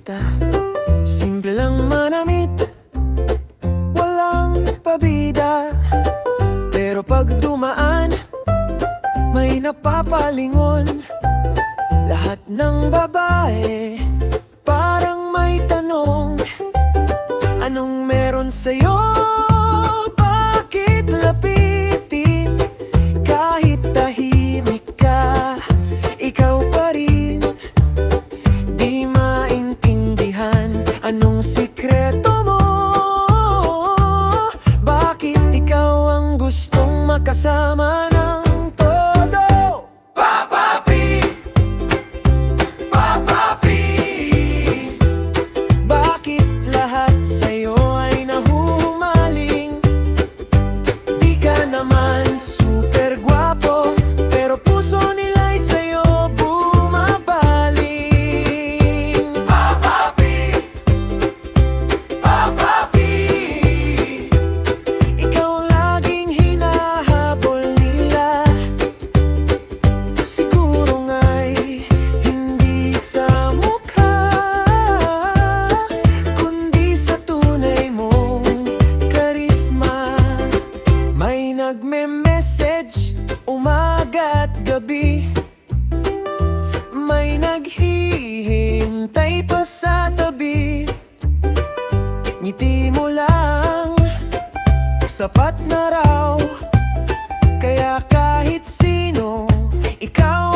artista. Simple lang manamit, walang pabida. Pero pag dumaan, may napapalingon. Lahat ng babae parang may tanong, anong meron sa'yo? Bakit lapitin? Kahit tahimik ka, ikaw pa rin. Di maintindihan anong sikreto mo. Bakit ikaw ang gustong makasama ng todo? Papa P, Papa P. Bakit lahat sa'yo ay nahuhumaling? Di ka naman super gwapo, pero puso nila'y sa'yo bumabaling. Papa P, Papa P. Ikaw ang laging hinahabol nila. Siguro nga'y hindi sa mukha, kundi sa tunay mong karisma. May nagme-message umaga at gabi, may naghihintay pa sa tabi. Ngiti mo lang, sapat na raw. Kaya kahit sino, ikaw